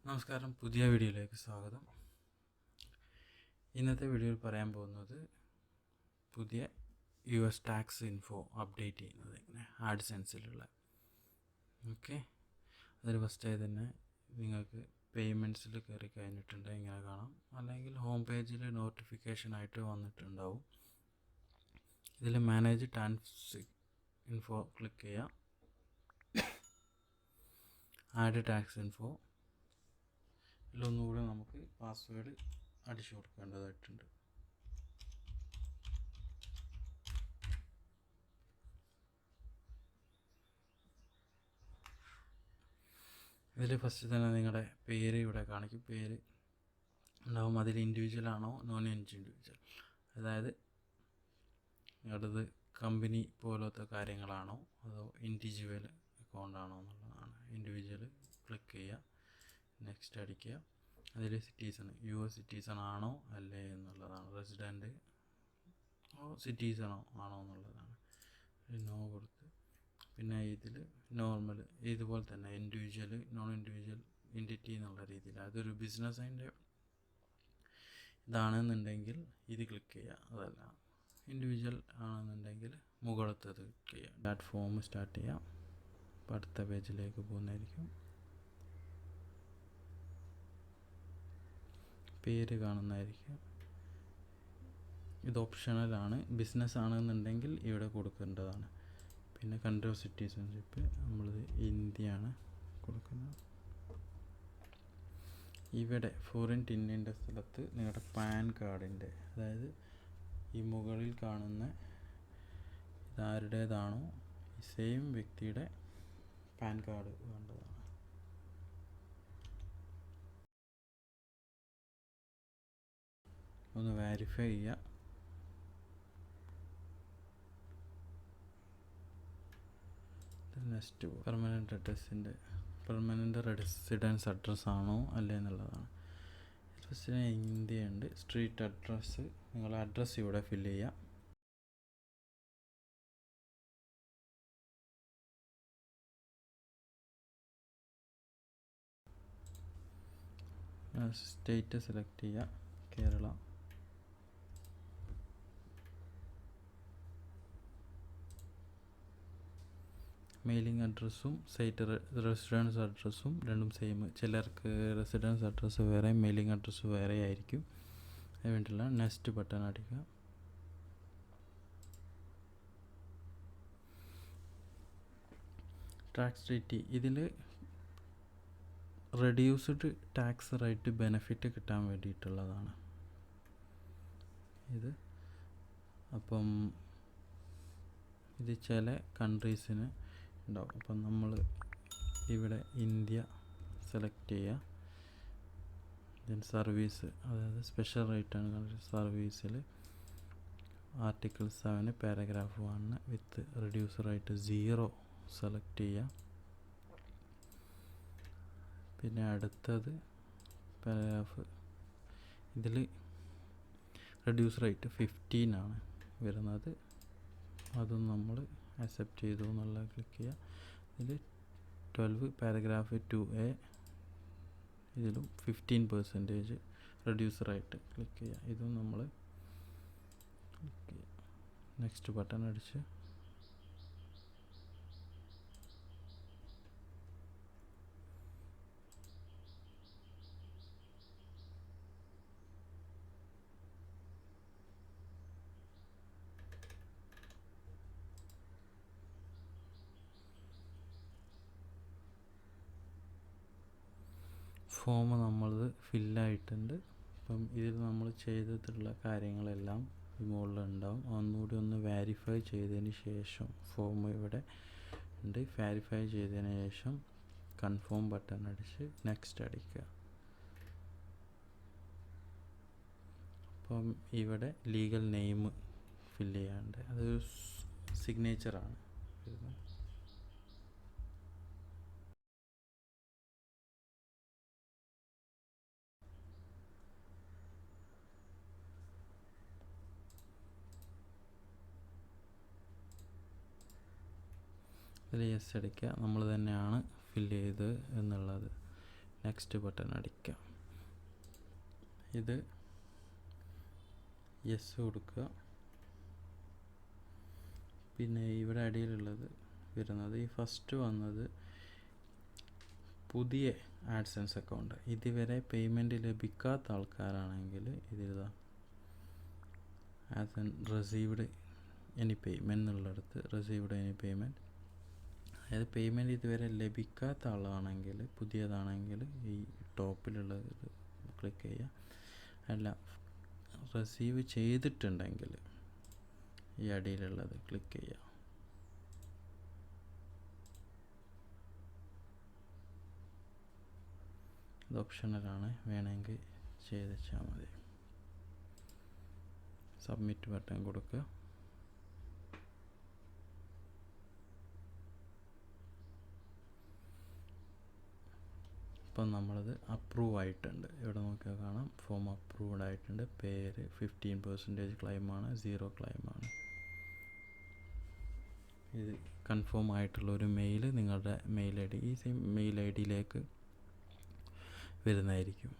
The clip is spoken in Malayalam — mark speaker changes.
Speaker 1: നമസ്കാരം, പുതിയ വീഡിയോയിലേക്ക് സ്വാഗതം. ഇന്നത്തെ വീഡിയോയിൽ പറയാൻ പോകുന്നത് പുതിയ US ടാക്സ് ഇൻഫോ അപ്ഡേറ്റ് ചെയ്യുന്നത് ഇങ്ങനെ ആഡ്സെൻസിലുള്ള. ഓക്കെ, അതിൽ ഫസ്റ്റായി തന്നെ നിങ്ങൾക്ക് പേയ്മെൻറ്റ്സിൽ കയറി കഴിഞ്ഞിട്ടുണ്ടെങ്കിൽ ഇങ്ങനെ കാണാം, അല്ലെങ്കിൽ ഹോം പേജിൽ നോട്ടിഫിക്കേഷനായിട്ട് വന്നിട്ടുണ്ടാവും. ഇതിൽ മാനേജ് ടാക്സ് ഇൻഫോ ക്ലിക്ക് ചെയ്യുക. ആഡ് ടാക്സ് ഇൻഫോ ഇതിലൊന്നുകൂടെ നമുക്ക് പാസ്വേഡ് അടിച്ചു കൊടുക്കേണ്ടതായിട്ടുണ്ട്. ഇതിൽ ഫസ്റ്റ് തന്നെ നിങ്ങളുടെ പേര് ഇവിടെ കാണിക്കും. പേര് ഉണ്ടാവും. അതിൽ ഇൻഡിവിജ്വൽ ആണോ നോൺ ഇൻഡിവിജ്വൽ, അതായത് നിങ്ങളുടേത് കമ്പനി പോലത്തെ കാര്യങ്ങളാണോ അതോ ഇൻഡിവിജ്വൽ അക്കൗണ്ട് ആണോ എന്നുള്ളതാണ്. ഇൻഡിവിജ്വൽ ക്ലിക്ക് ചെയ്യുക, നെക്സ്റ്റ് അടിക്കുക. അതിൽ സിറ്റീസൺ US സിറ്റീസൺ ആണോ അല്ലേ എന്നുള്ളതാണ്. റെസിഡൻറ്റ് സിറ്റീസണോ ആണോ എന്നുള്ളതാണ്. നോ കൊടുത്ത് പിന്നെ ഇതിൽ നോർമൽ ഇതുപോലെ തന്നെ ഇൻഡിവിജ്വൽ നോൺ ഇൻഡിവിജ്വൽ എൻറ്റിറ്റി എന്നുള്ള രീതിയിൽ, അതൊരു ബിസിനസ്സിൻ്റെ ഇതാണെന്നുണ്ടെങ്കിൽ ഇത് ക്ലിക്ക് ചെയ്യുക. അതല്ല ഇൻഡിവിജ്വൽ ആണെന്നുണ്ടെങ്കിൽ മുകളത്തത് ക്ലിക്ക് ചെയ്യുക. പ്ലാറ്റ്ഫോം സ്റ്റാർട്ട് ചെയ്യാം. അപ്പോൾ അടുത്ത പേജിലേക്ക് പോകുന്നതായിരിക്കും. പേര് കാണുന്നതായിരിക്കും. ഇത് ഓപ്ഷണലാണ്. ബിസിനസ് ആണെന്നുണ്ടെങ്കിൽ ഇവിടെ കൊടുക്കേണ്ടതാണ്. പിന്നെ കൺട്രി ഓഫ് സിറ്റിസൺഷിപ്പ് നമ്മളത് ഇന്ത്യയാണ് കൊടുക്കുന്നത്. ഇവിടെ ഫോറിൻ ഇന്ത്യൻ്റെ സ്ഥലത്ത് നിങ്ങളുടെ പാൻ കാർഡിൻ്റെ, അതായത് ഈ മുകളിൽ കാണുന്ന ഇതാരുടേതാണോ ഈ സെയിം വ്യക്തിയുടെ പാൻ കാർഡ് വേണ്ടതാണ്. ഒന്ന് വെരിഫൈ ചെയ്യുക. നെക്സ്റ്റ് പെർമനൻ്റ് റെസിഡൻസ് അഡ്രസ്സ് ആണോ അല്ലേ എന്നുള്ളതാണ്. ഫസ്റ്റിന് ഇന്ത്യ ഉണ്ട്. സ്ട്രീറ്റ് അഡ്രസ്സ്, നിങ്ങളുടെ അഡ്രസ്സ് ഇവിടെ ഫില്ല് ചെയ്യുക. സ്റ്റേറ്റ് സെലക്ട് ചെയ്യുക, കേരള. മെയിലിംഗ് അഡ്രസ്സും സൈറ്റ് റെസിഡൻസ് അഡ്രസ്സും രണ്ടും സെയിം. ചിലർക്ക് റെസിഡൻസ് അഡ്രസ്സ് വേറെ മെയിലിംഗ് അഡ്രസ്സ് വേറെ ആയിരിക്കും. അതിന് വേണ്ടിയുള്ള നെക്സ്റ്റ് ബട്ടൺ അടിക്കുക. ടാക്സ് റേറ്റ്, ഇതിൽ റെഡ്യൂസ്ഡ് ടാക്സ് റേറ്റ് ബെനിഫിറ്റ് കിട്ടാൻ വേണ്ടിയിട്ടുള്ളതാണ് ഇത്. അപ്പം ഇത് ചില കൺട്രീസിന് ഉണ്ടാവും. അപ്പം നമ്മൾ ഇവിടെ ഇന്ത്യ സെലക്ട് ചെയ്യുക. ദെൻ സർവീസ്, അതായത് സ്പെഷ്യൽ റേറ്റാണ് കൺട്രി. സർവീസിൽ ആർട്ടിക്കിൾ 7 പാരഗ്രാഫ് 1 വിത്ത് റെഡ്യൂസ് റേറ്റ് 0 സെലക്ട് ചെയ്യുക. പിന്നെ അടുത്തത് പാരഗ്രാഫ്, ഇതിൽ റെഡ്യൂസ് റേറ്റ് 15 ആണ് വരുന്നത്. അതും നമ്മൾ അക്സെപ്റ്റ് ചെയ്തു എന്നുള്ള ക്ലിക്ക് ചെയ്യുക. ഇതിൽ 12 പാരഗ്രാഫ് 2A, ഇതിലും 15% റെഡ്യൂസ് റേറ്റ് ക്ലിക്ക് ചെയ്യുക. ഇതും നമ്മൾ ക്ലിക്ക് ചെയ്യുക. നെക്സ്റ്റ് ബട്ടൺ അടിച്ച് ഫോം നമ്മളത് ഫില്ലായിട്ടുണ്ട്. അപ്പം ഇതിൽ നമ്മൾ ചെയ്തിട്ടുള്ള കാര്യങ്ങളെല്ലാം മുകളിലുണ്ടാവും. ഒന്നുകൂടി ഒന്ന് വെരിഫൈ ചെയ്തതിന് ശേഷം ഫോം ഇവിടെ ഉണ്ട്. വെരിഫൈ ചെയ്തതിന് ശേഷം കൺഫേം ബട്ടൺ അടിച്ച് നെക്സ്റ്റ് അടിക്കുക. അപ്പം ഇവിടെ ലീഗൽ നെയിം ഫില്ല് ചെയ്യാണ്ട്, അതൊരു സിഗ്നേച്ചറാണ് വരുന്നത്. അതിൽ യെസ് അടിക്കുക. നമ്മൾ തന്നെയാണ് ഫില്ല് ചെയ്ത് എന്നുള്ളത്. നെക്സ്റ്റ് ബട്ടൺ അടിക്കുക. ഇത് യെസ് കൊടുക്കുക. പിന്നെ ഇവിടെ അടിയിലുള്ളത് വരുന്നത് ഈ ഫസ്റ്റ് വന്നത് പുതിയ ആഡ്സെൻസ് അക്കൗണ്ട്. ഇതുവരെ പേയ്മെൻറ്റ് ലഭിക്കാത്ത ആൾക്കാരാണെങ്കിൽ ഇതിതാ റിസീവ്ഡ് എനി പേയ്മെൻറ്റ് എന്നുള്ളിടത്ത് റിസീവ്ഡ് എനി പേയ്മെൻറ്റ്, അതായത് പേയ്മെൻറ്റ് ഇതുവരെ ലഭിക്കാത്ത ആളാണെങ്കിൽ, പുതിയതാണെങ്കിൽ ഈ ടോപ്പിലുള്ളത് ക്ലിക്ക് ചെയ്യുക. അല്ല റിസീവ് ചെയ്തിട്ടുണ്ടെങ്കിൽ ഈ അടിയിലുള്ളത് ക്ലിക്ക് ചെയ്യുക. ഇത് ഓപ്ഷണലാണ്, വേണമെങ്കിൽ ചെയ്ത് വെച്ചാൽ മതി. സബ്മിറ്റ് ബട്ടൺ കൊടുക്കുക. ഇപ്പം നമ്മളത് അപ്രൂവ് ആയിട്ടുണ്ട്. ഇവിടെ നോക്കിയാൽ കാണാം ഫോം അപ്രൂവ്ഡ് ആയിട്ടുണ്ട്. പേര് 15% ക്ലെയിമാണ്, 0 ക്ലെയിമാണ്. ഇത് കൺഫേം ആയിട്ടുള്ളൊരു മെയിൽ നിങ്ങളുടെ മെയിൽ ഐ ഡി, ഈ സെയിം മെയിൽ ഐ ഡിയിലേക്ക് വരുന്നതായിരിക്കും.